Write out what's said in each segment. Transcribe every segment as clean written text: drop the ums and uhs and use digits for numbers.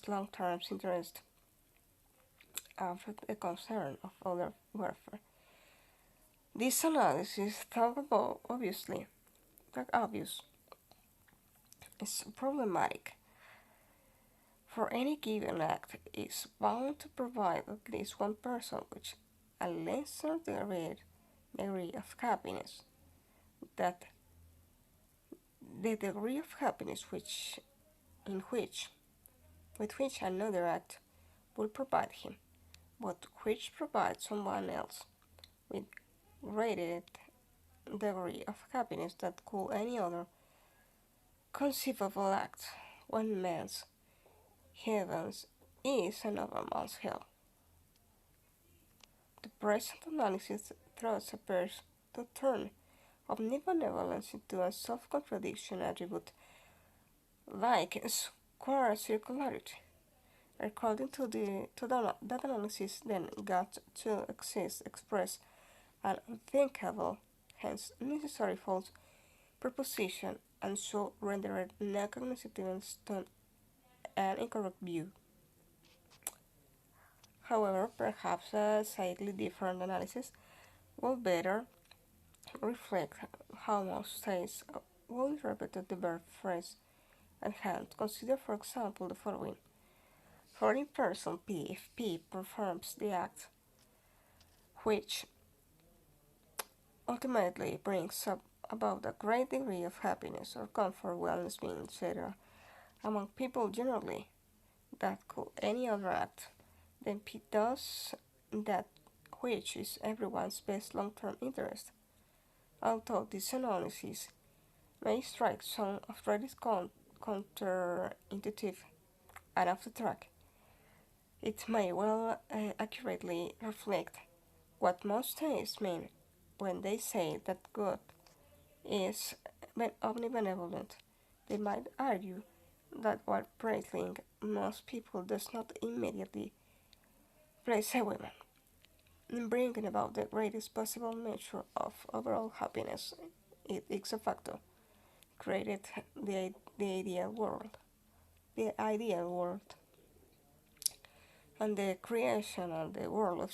long-term interest of the concern of other welfare. This analysis, though obvious, is problematic, for any given act is bound to provide at least one person with a lesser degree of happiness. That the degree of happiness in which with which another act will provide him, but which provides someone else with greater degree of happiness than could any other conceivable act. One man's heavens is another man's hell. The present analysis thus appears to turn omnibenevolence into a self-contradiction attribute like square circularity. According that analysis, then got to exist, express an unthinkable, hence necessary false proposition, and so rendered non-cognitive an incorrect view. However, perhaps a slightly different analysis will better reflect how most states will interpret the verb phrase at hand. Consider, for example, the following. For in person P, if P performs the act which ultimately brings about a great degree of happiness or comfort, wellness, being, etc., among people generally, that could any other act, then P does that which is everyone's best long-term interest. Although this analysis may strike some of it counterintuitive and off the track, it may well accurately reflect what most theists mean when they say that God is omnibenevolent. They might argue that while praising most people does not immediately place a woman in bringing about the greatest possible measure of overall happiness, it is a factor created the ideal world. The ideal world and the creation of the world of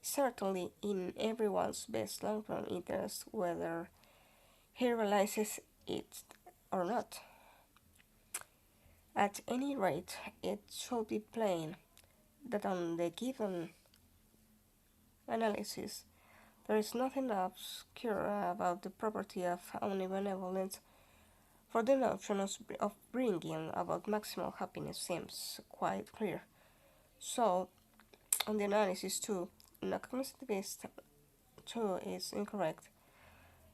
certainly in everyone's best long-term interest, whether he realizes it or not. At any rate, it should be plain that on the given analysis, there is nothing obscure about the property of omnibenevolence, for the notion of bringing about maximal happiness seems quite clear. So, on the analysis too, no cognitivist too is incorrect.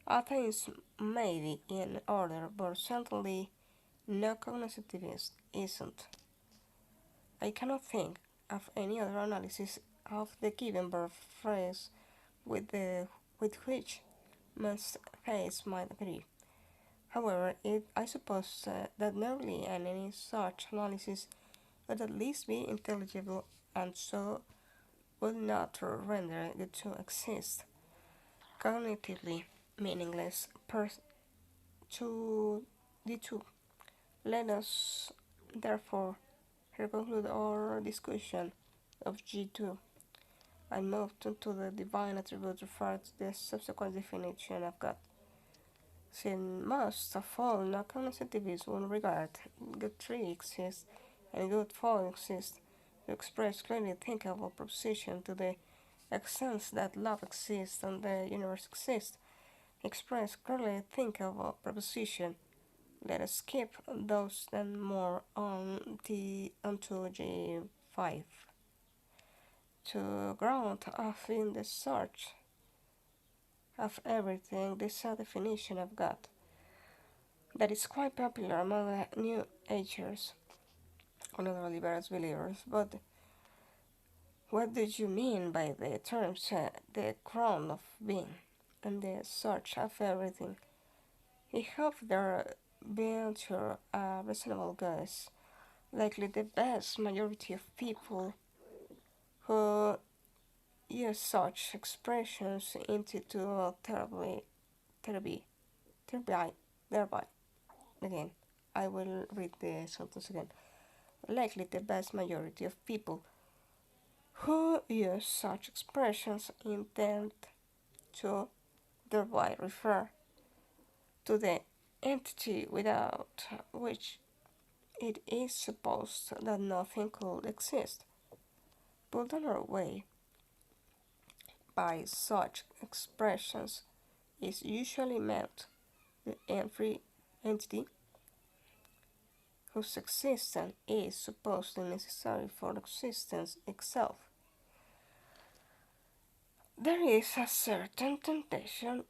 Athens may be in order, but certainly no cognitivist isn't. I cannot think of any other analysis of the given verb phrase with which most theists might agree. However, I suppose that nearly any such analysis would at least be intelligible, and so would not render the two exist cognitively meaningless to the two. Let us therefore here conclude our discussion of G2 and move to the divine attribute referred to the subsequent definition of God. Since most of all non-cognitivists will regard good tree exists and good fall exists to express clearly thinkable proposition to the extent that love exists and the universe exists, express clearly thinkable proposition. Let us skip those and more onto G5 to ground off in the search of everything. This is a definition of God that is quite popular among the New Agers and other liberal believers. But what do you mean by the terms the crown of being and the search of everything? I hope there venture a reasonable guess, likely the vast majority of people who use such expressions into thereby. Again, I will read the sentence again. Likely the vast majority of people who use such expressions intend to thereby refer to the entity without which it is supposed that nothing could exist. Put another way, by such expressions is usually meant that every entity whose existence is supposedly necessary for existence itself. There is a certain temptation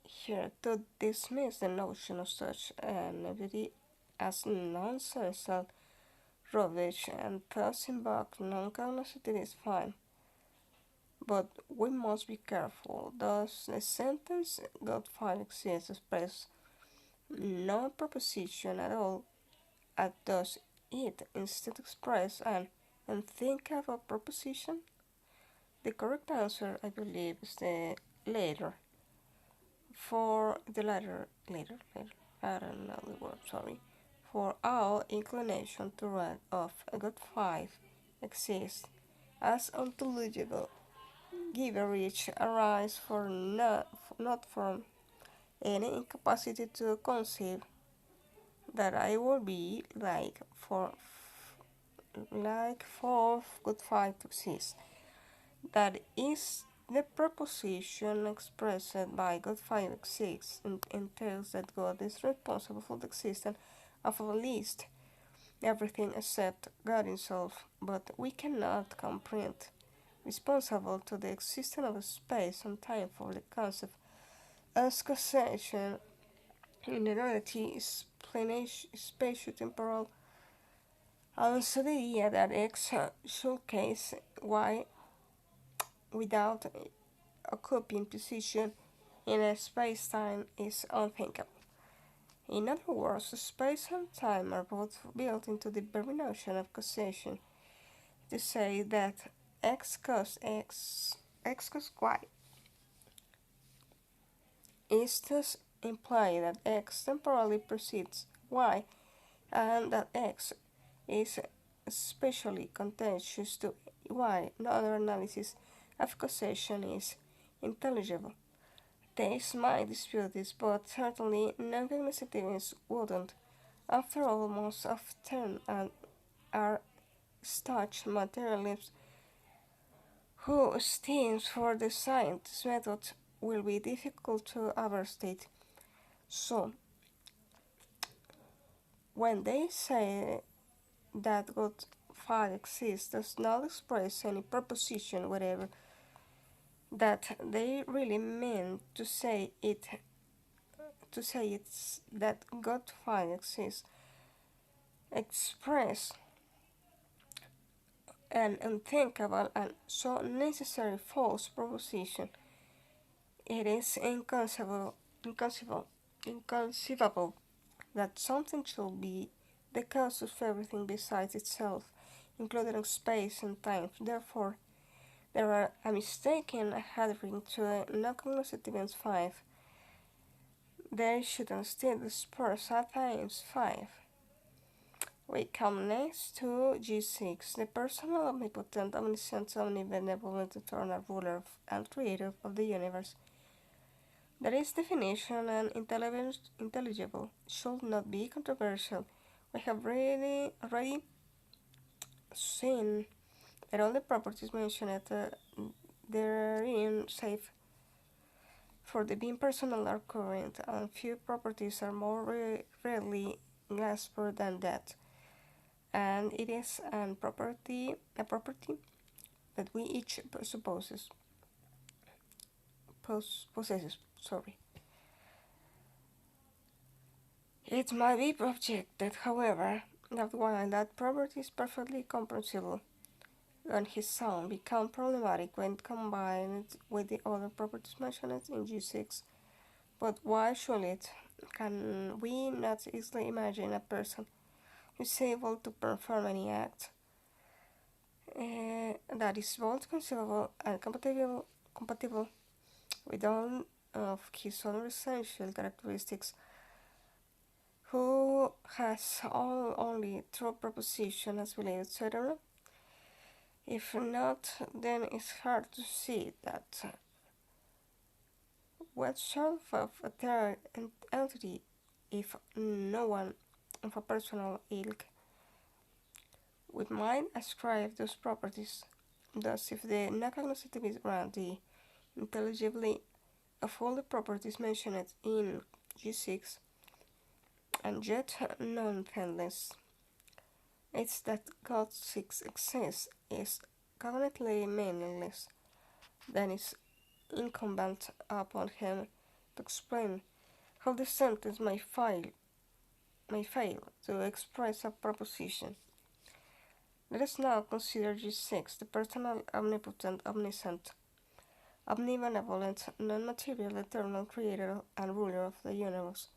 here to dismiss the notion of such an entity as nonsensical rubbish and thus invoke non-cognitivity is fine. But we must be careful. Thus, the sentence God file exists expresses no proposition at all, and does it instead express an unthinkable proposition? The correct answer, I believe, is the later. For the later, I don't know the word, sorry. For all inclination to read of a God 5 exists as ontological gibberish arise for not from any incapacity to conceive that I will be for good fight to exist. That is the proposition expressed by God 5 exists and entails that God is responsible for the existence of at least everything except God himself, but we cannot comprehend responsible to the existence of space and time for the concept as causation in reality is spatio-temporal, also the idea that X showcase Y without occupying position in a space-time is unthinkable. In other words, space and time are both built into the very notion of causation. To say that X cause Y is thus imply that X temporally precedes Y and that X is especially contentious to Y. No other analysis of causation is intelligible. Theists might dispute this, but certainly non-cognitivists wouldn't. After all, most of them are such materialists whose themes for the scientist method will be difficult to overstate. So, when they say that God fact exists does not express any proposition whatever, that they really mean to say it's that God fact exists, express an unthinkable and so necessary false proposition. It is inconceivable that something should be the cause of everything besides itself, including space and time. Therefore, there are a mistaken adhering to a non-cognitive 5. They should instead disperse at times 5. We come next to G6, the personal, omnipotent, omniscient, omnibenevolent, eternal ruler and creator of the universe. That its definition and intelligible should not be controversial. We have already seen that all the properties mentioned therein, save for the being personal, are current, and few properties are more rarely grasped than that. And it is a property that we each possesses. Sorry. It might be objected, however, that while that property is perfectly comprehensible on his own, become problematic when combined with the other properties mentioned in G6. But why should it? Can we not easily imagine a person who is able to perform any act that is both conceivable and compatible with all of his own essential characteristics, who has all only true proposition as believed, etc. If not, then it's hard to see that what sort of a entity, if no one of a personal ilk with mind ascribe those properties. Thus, if the non-cognoscitivist grant the intelligibly of all the properties mentioned in G6 and yet nonetheless, it's that God 6 exists is cognitively meaningless, then it's incumbent upon him to explain how the sentence may fail to express a proposition. Let us now consider G6, the personal, omnipotent, omniscient, omnibenevolent, non-material, eternal creator and ruler of the universe.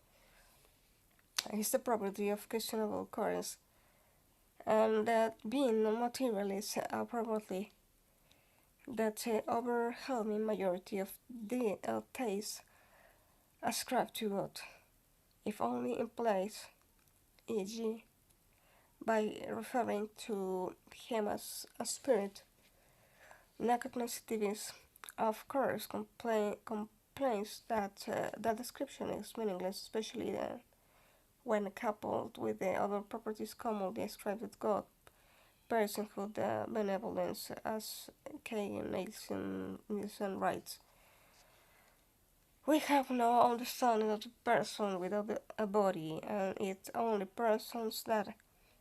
It is the property of questionable coherence, and that being non-material is a property that the overwhelming majority of the theists ascribe to God, if only in place, e.g., by referring to him as a spirit. Non-cognitivists, of course, complains that that description is meaningless, especially when coupled with the other properties commonly ascribed to God: personhood, benevolence, as K. Nielsen writes. We have no understanding of the person without a body, and it's only persons that,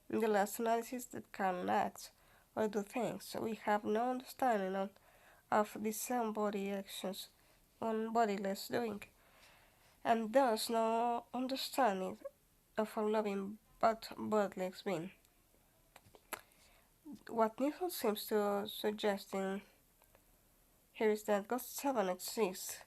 in the last analysis, that can act or do things. We have no understanding of the same body actions on bodiless doing, and thus no understanding of a loving but bodiless being. What Nichols seems to suggesting here is that God 7 exists